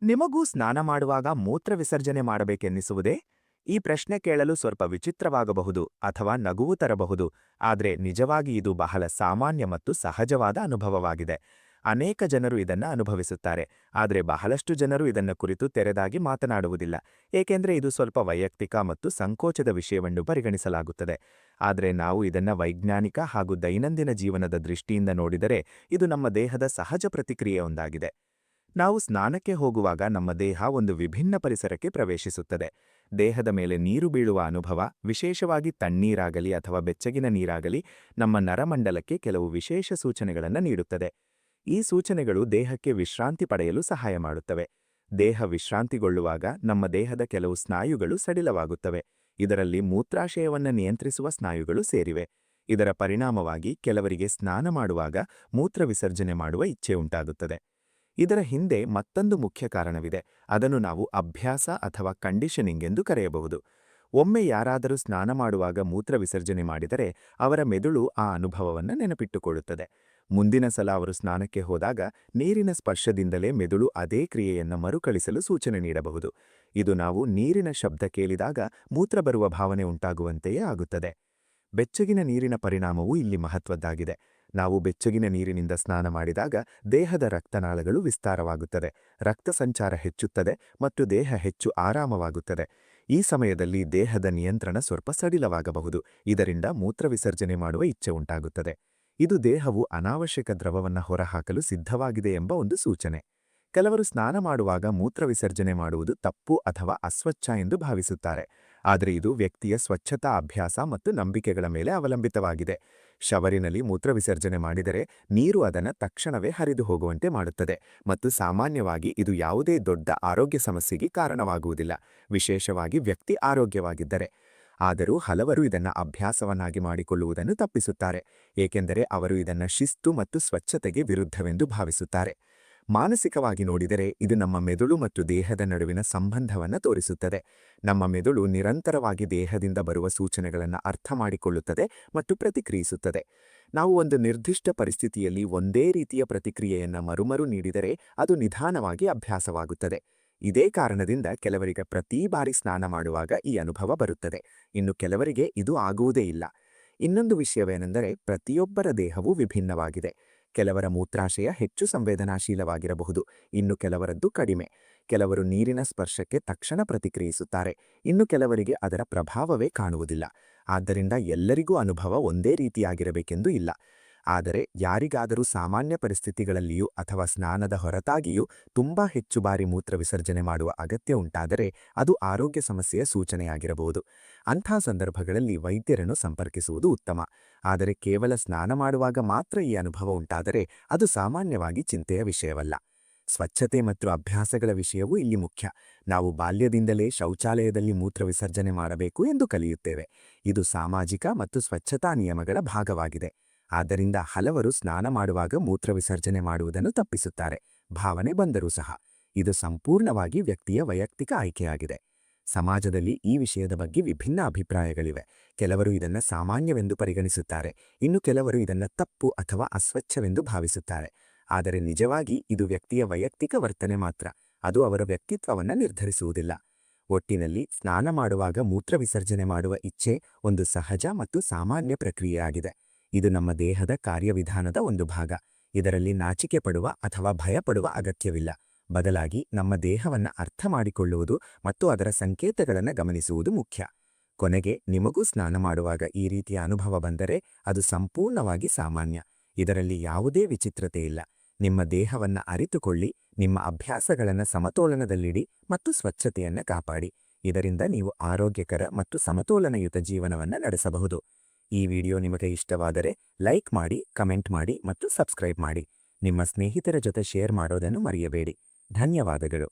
ನಿಮಗೂ ಸ್ನಾನ ಮಾಡುವಾಗ ಮೂತ್ರ ವಿಸರ್ಜನೆ ಮಾಡಬೇಕೆನ್ನಿಸುವುದೇ? ಈ ಪ್ರಶ್ನೆ ಕೇಳಲು ಸ್ವಲ್ಪ ವಿಚಿತ್ರವಾಗಬಹುದು ಅಥವಾ ನಗುವು ತರಬಹುದು, ಆದರೆ ನಿಜವಾಗಿ ಇದು ಬಹಳ ಸಾಮಾನ್ಯ ಮತ್ತು ಸಹಜವಾದ ಅನುಭವವಾಗಿದೆ. ಅನೇಕ ಜನರು ಇದನ್ನ ಅನುಭವಿಸುತ್ತಾರೆ, ಆದರೆ ಬಹಳಷ್ಟು ಜನರು ಇದನ್ನ ಕುರಿತು ತೆರೆದಾಗಿ ಮಾತನಾಡುವುದಿಲ್ಲ, ಏಕೆಂದರೆ ಇದು ಸ್ವಲ್ಪ ವೈಯಕ್ತಿಕ ಮತ್ತು ಸಂಕೋಚದ ವಿಷಯವೆಂದು ಪರಿಗಣಿಸಲಾಗುತ್ತದೆ. ಆದರೆ ನಾವು ಇದನ್ನ ವೈಜ್ಞಾನಿಕ ಹಾಗೂ ದೈನಂದಿನ ಜೀವನದ ದೃಷ್ಟಿಯಿಂದ ನೋಡಿದರೆ ಇದು ನಮ್ಮ ದೇಹದ ಸಹಜ ಪ್ರತಿಕ್ರಿಯೆಯೊಂದಾಗಿದೆ. ನಾವು ಸ್ನಾನಕ್ಕೆ ಹೋಗುವಾಗ ನಮ್ಮ ದೇಹ ಒಂದು ವಿಭಿನ್ನ ಪರಿಸರಕ್ಕೆ ಪ್ರವೇಶಿಸುತ್ತದೆ. ದೇಹದ ಮೇಲೆ ನೀರು ಬೀಳುವ ಅನುಭವ, ವಿಶೇಷವಾಗಿ ತಣ್ಣೀರಾಗಲಿ ಅಥವಾ ಬೆಚ್ಚಗಿನ ನೀರಾಗಲಿ, ನಮ್ಮ ನರಮಂಡಲಕ್ಕೆ ಕೆಲವು ವಿಶೇಷ ಸೂಚನೆಗಳನ್ನು ನೀಡುತ್ತದೆ. ಈ ಸೂಚನೆಗಳು ದೇಹಕ್ಕೆ ವಿಶ್ರಾಂತಿ ಪಡೆಯಲು ಸಹಾಯ ಮಾಡುತ್ತವೆ. ದೇಹ ವಿಶ್ರಾಂತಿಗೊಳ್ಳುವಾಗ ನಮ್ಮ ದೇಹದ ಕೆಲವು ಸ್ನಾಯುಗಳು ಸಡಿಲವಾಗುತ್ತವೆ. ಇದರಲ್ಲಿ ಮೂತ್ರಾಶಯವನ್ನು ನಿಯಂತ್ರಿಸುವ ಸ್ನಾಯುಗಳು ಸೇರಿವೆ. ಇದರ ಪರಿಣಾಮವಾಗಿ ಕೆಲವರಿಗೆ ಸ್ನಾನ ಮಾಡುವಾಗ ಮೂತ್ರ ವಿಸರ್ಜನೆ ಮಾಡುವ ಇಚ್ಛೆ ಉಂಟಾಗುತ್ತದೆ. ಇದರ ಹಿಂದೆ ಮತ್ತೊಂದು ಮುಖ್ಯ ಕಾರಣವಿದೆ. ಅದನ್ನು ನಾವು ಅಭ್ಯಾಸ ಅಥವಾ ಕಂಡೀಷನಿಂಗ್ ಎಂದು ಕರೆಯಬಹುದು. ಒಮ್ಮೆ ಯಾರಾದರೂ ಸ್ನಾನ ಮಾಡುವಾಗ ಮೂತ್ರ ವಿಸರ್ಜನೆ ಮಾಡಿದರೆ ಅವರ ಮೆದುಳು ಆ ಅನುಭವವನ್ನು ನೆನಪಿಟ್ಟುಕೊಳ್ಳುತ್ತದೆ. ಮುಂದಿನ ಸಲ ಅವರು ಸ್ನಾನಕ್ಕೆ ಹೋದಾಗ ನೀರಿನ ಸ್ಪರ್ಶದಿಂದಲೇ ಮೆದುಳು ಅದೇ ಕ್ರಿಯೆಯನ್ನು ಮರುಕಳಿಸಲು ಸೂಚನೆ ನೀಡಬಹುದು. ಇದು ನಾವು ನೀರಿನ ಶಬ್ದ ಕೇಳಿದಾಗ ಮೂತ್ರ ಬರುವ ಭಾವನೆ ಉಂಟಾಗುವಂತೆಯೇ ಆಗುತ್ತದೆ. ಬೆಚ್ಚಗಿನ ನೀರಿನ ಪರಿಣಾಮವೂ ಇಲ್ಲಿ ಮಹತ್ವದ್ದಾಗಿದೆ. ನಾವು ಬೆಚ್ಚಗಿನ ನೀರಿನಿಂದ ಸ್ನಾನ ಮಾಡಿದಾಗ ದೇಹದ ರಕ್ತನಾಳಗಳು ವಿಸ್ತಾರವಾಗುತ್ತದೆ, ರಕ್ತ ಸಂಚಾರ ಹೆಚ್ಚುತ್ತದೆ ಮತ್ತು ದೇಹ ಹೆಚ್ಚು ಆರಾಮವಾಗುತ್ತದೆ. ಈ ಸಮಯದಲ್ಲಿ ದೇಹದ ನಿಯಂತ್ರಣ ಸ್ವಲ್ಪ ಸಡಿಲವಾಗಬಹುದು. ಇದರಿಂದ ಮೂತ್ರ ವಿಸರ್ಜನೆ ಮಾಡುವ ಇಚ್ಛೆ ಉಂಟಾಗುತ್ತದೆ. ಇದು ದೇಹವು ಅನಾವಶ್ಯಕ ದ್ರವವನ್ನು ಹೊರಹಾಕಲು ಸಿದ್ಧವಾಗಿದೆ ಎಂಬ ಒಂದು ಸೂಚನೆ. ಕೆಲವರು ಸ್ನಾನ ಮಾಡುವಾಗ ಮೂತ್ರ ವಿಸರ್ಜನೆ ಮಾಡುವುದು ತಪ್ಪು ಅಥವಾ ಅಸ್ವಚ್ಛ ಎಂದು ಭಾವಿಸುತ್ತಾರೆ. ಆದರೆ ಇದು ವ್ಯಕ್ತಿಯ ಸ್ವಚ್ಛತಾ ಅಭ್ಯಾಸ ಮತ್ತು ನಂಬಿಕೆಗಳ ಮೇಲೆ ಅವಲಂಬಿತವಾಗಿದೆ. ಶವರಿನಲ್ಲಿ ಮೂತ್ರ ವಿಸರ್ಜನೆ ಮಾಡಿದರೆ ನೀರು ಅದನ್ನು ತಕ್ಷಣವೇ ಹರಿದು ಹೋಗುವಂತೆ ಮಾಡುತ್ತದೆ ಮತ್ತು ಸಾಮಾನ್ಯವಾಗಿ ಇದು ಯಾವುದೇ ದೊಡ್ಡ ಆರೋಗ್ಯ ಸಮಸ್ಯೆಗೆ ಕಾರಣವಾಗುವುದಿಲ್ಲ, ವಿಶೇಷವಾಗಿ ವ್ಯಕ್ತಿ ಆರೋಗ್ಯವಾಗಿದ್ದರೆ. ಆದರೂ ಹಲವರು ಇದನ್ನು ಅಭ್ಯಾಸವನ್ನಾಗಿ ಮಾಡಿಕೊಳ್ಳುವುದನ್ನು ತಪ್ಪಿಸುತ್ತಾರೆ, ಏಕೆಂದರೆ ಅವರು ಇದನ್ನು ಶಿಸ್ತು ಮತ್ತು ಸ್ವಚ್ಛತೆಗೆ ವಿರುದ್ಧವೆಂದು ಭಾವಿಸುತ್ತಾರೆ. ಮಾನಸಿಕವಾಗಿ ನೋಡಿದರೆ ಇದು ನಮ್ಮ ಮೆದುಳು ಮತ್ತು ದೇಹದ ನಡುವಿನ ಸಂಬಂಧವನ್ನು ತೋರಿಸುತ್ತದೆ. ನಮ್ಮ ಮೆದುಳು ನಿರಂತರವಾಗಿ ದೇಹದಿಂದ ಬರುವ ಸೂಚನೆಗಳನ್ನು ಅರ್ಥ ಮಾಡಿಕೊಳ್ಳುತ್ತದೆ ಮತ್ತು ಪ್ರತಿಕ್ರಿಯಿಸುತ್ತದೆ. ನಾವು ಒಂದು ನಿರ್ದಿಷ್ಟ ಪರಿಸ್ಥಿತಿಯಲ್ಲಿ ಒಂದೇ ರೀತಿಯ ಪ್ರತಿಕ್ರಿಯೆಯನ್ನು ಮರುಮರು ನೀಡಿದರೆ ಅದು ನಿಧಾನವಾಗಿ ಅಭ್ಯಾಸವಾಗುತ್ತದೆ. ಇದೇ ಕಾರಣದಿಂದ ಕೆಲವರಿಗೆ ಪ್ರತಿ ಬಾರಿ ಸ್ನಾನ ಮಾಡುವಾಗ ಈ ಅನುಭವ ಬರುತ್ತದೆ, ಇನ್ನು ಕೆಲವರಿಗೆ ಇದು ಆಗುವುದೇ ಇಲ್ಲ. ಇನ್ನೊಂದು ವಿಷಯವೇನೆಂದರೆ ಪ್ರತಿಯೊಬ್ಬರ ದೇಹವೂ ವಿಭಿನ್ನವಾಗಿದೆ. ಕೆಲವರ ಮೂತ್ರಾಶಯ ಹೆಚ್ಚು ಸಂವೇದನಾಶೀಲವಾಗಿರಬಹುದು, ಇನ್ನು ಕೆಲವರದ್ದು ಕಡಿಮೆ. ಕೆಲವರು ನೀರಿನ ಸ್ಪರ್ಶಕ್ಕೆ ತಕ್ಷಣ ಪ್ರತಿಕ್ರಿಯಿಸುತ್ತಾರೆ, ಇನ್ನು ಕೆಲವರಿಗೆ ಅದರ ಪ್ರಭಾವವೇ ಕಾಣುವುದಿಲ್ಲ. ಆದ್ದರಿಂದ ಎಲ್ಲರಿಗೂ ಅನುಭವ ಒಂದೇ ರೀತಿಯಾಗಿರಬೇಕೆಂದು ಇಲ್ಲ. ಆದರೆ ಯಾರಿಗಾದರೂ ಸಾಮಾನ್ಯ ಪರಿಸ್ಥಿತಿಗಳಲ್ಲಿಯೂ ಅಥವಾ ಸ್ನಾನದ ಹೊರತಾಗಿಯೂ ತುಂಬಾ ಹೆಚ್ಚು ಬಾರಿ ಮೂತ್ರ ವಿಸರ್ಜನೆ ಮಾಡುವ ಅಗತ್ಯ ಉಂಟಾದರೆ ಅದು ಆರೋಗ್ಯ ಸಮಸ್ಯೆಯ ಸೂಚನೆಯಾಗಿರಬಹುದು. ಅಂಥ ಸಂದರ್ಭಗಳಲ್ಲಿ ವೈದ್ಯರನ್ನು ಸಂಪರ್ಕಿಸುವುದು ಉತ್ತಮ. ಆದರೆ ಕೇವಲ ಸ್ನಾನ ಮಾಡುವಾಗ ಮಾತ್ರ ಈ ಅನುಭವ ಉಂಟಾದರೆ ಅದು ಸಾಮಾನ್ಯವಾಗಿ ಚಿಂತೆಯ ವಿಷಯವಲ್ಲ. ಸ್ವಚ್ಛತೆ ಮತ್ತು ಅಭ್ಯಾಸಗಳ ವಿಷಯವೂ ಇಲ್ಲಿ ಮುಖ್ಯ. ನಾವು ಬಾಲ್ಯದಿಂದಲೇ ಶೌಚಾಲಯದಲ್ಲಿ ಮೂತ್ರ ವಿಸರ್ಜನೆ ಮಾಡಬೇಕು ಎಂದು ಕಲಿಯುತ್ತೇವೆ. ಇದು ಸಾಮಾಜಿಕ ಮತ್ತು ಸ್ವಚ್ಛತಾ ನಿಯಮಗಳ ಭಾಗವಾಗಿದೆ. ಆದ್ದರಿಂದ ಹಲವರು ಸ್ನಾನ ಮಾಡುವಾಗ ಮೂತ್ರ ವಿಸರ್ಜನೆ ಮಾಡುವುದನ್ನು ತಪ್ಪಿಸುತ್ತಾರೆ, ಭಾವನೆ ಬಂದರೂ ಸಹ. ಇದು ಸಂಪೂರ್ಣವಾಗಿ ವ್ಯಕ್ತಿಯ ವೈಯಕ್ತಿಕ ಆಯ್ಕೆಯಾಗಿದೆ. ಸಮಾಜದಲ್ಲಿ ಈ ವಿಷಯದ ಬಗ್ಗೆ ವಿಭಿನ್ನ ಅಭಿಪ್ರಾಯಗಳಿವೆ. ಕೆಲವರು ಇದನ್ನು ಸಾಮಾನ್ಯವೆಂದು ಪರಿಗಣಿಸುತ್ತಾರೆ, ಇನ್ನು ಕೆಲವರು ಇದನ್ನು ತಪ್ಪು ಅಥವಾ ಅಸ್ವಚ್ಛವೆಂದು ಭಾವಿಸುತ್ತಾರೆ. ಆದರೆ ನಿಜವಾಗಿ ಇದು ವ್ಯಕ್ತಿಯ ವೈಯಕ್ತಿಕ ವರ್ತನೆ ಮಾತ್ರ, ಅದು ಅವರ ವ್ಯಕ್ತಿತ್ವವನ್ನು ನಿರ್ಧರಿಸುವುದಿಲ್ಲ. ಒಟ್ಟಿನಲ್ಲಿ ಸ್ನಾನ ಮಾಡುವಾಗ ಮೂತ್ರ ವಿಸರ್ಜನೆ ಮಾಡುವ ಇಚ್ಛೆ ಒಂದು ಸಹಜ ಮತ್ತು ಸಾಮಾನ್ಯ ಪ್ರಕ್ರಿಯೆಯಾಗಿದೆ. ಇದು ನಮ್ಮ ದೇಹದ ಕಾರ್ಯವಿಧಾನದ ಒಂದು ಭಾಗ. ಇದರಲ್ಲಿ ನಾಚಿಕೆ ಪಡುವ ಅಥವಾ ಭಯಪಡುವ ಅಗತ್ಯವಿಲ್ಲ. ಬದಲಾಗಿ ನಮ್ಮ ದೇಹವನ್ನು ಅರ್ಥ ಮಾಡಿಕೊಳ್ಳುವುದು ಮತ್ತು ಅದರ ಸಂಕೇತಗಳನ್ನು ಗಮನಿಸುವುದು ಮುಖ್ಯ. ಕೊನೆಗೆ ನಿಮಗೂ ಸ್ನಾನ ಮಾಡುವಾಗ ಈ ರೀತಿಯ ಅನುಭವ ಬಂದರೆ ಅದು ಸಂಪೂರ್ಣವಾಗಿ ಸಾಮಾನ್ಯ. ಇದರಲ್ಲಿ ಯಾವುದೇ ವಿಚಿತ್ರತೆ ಇಲ್ಲ. ನಿಮ್ಮ ದೇಹವನ್ನು ಅರಿತುಕೊಳ್ಳಿ, ನಿಮ್ಮ ಅಭ್ಯಾಸಗಳನ್ನು ಸಮತೋಲನದಲ್ಲಿಡಿ ಮತ್ತು ಸ್ವಚ್ಛತೆಯನ್ನು ಕಾಪಾಡಿ. ಇದರಿಂದ ನೀವು ಆರೋಗ್ಯಕರ ಮತ್ತು ಸಮತೋಲನಯುತ ಜೀವನವನ್ನು ನಡೆಸಬಹುದು. ಈ ವಿಡಿಯೋ ನಿಮಗೆ ಇಷ್ಟವಾದರೆ ಲೈಕ್ ಮಾಡಿ, ಕಮೆಂಟ್ ಮಾಡಿ ಮತ್ತು ಸಬ್ಸ್ಕ್ರೈಬ್ ಮಾಡಿ. ನಿಮ್ಮ ಸ್ನೇಹಿತರ ಜೊತೆ ಶೇರ್ ಮಾಡೋದನ್ನು ಮರೆಯಬೇಡಿ. ಧನ್ಯವಾದಗಳು.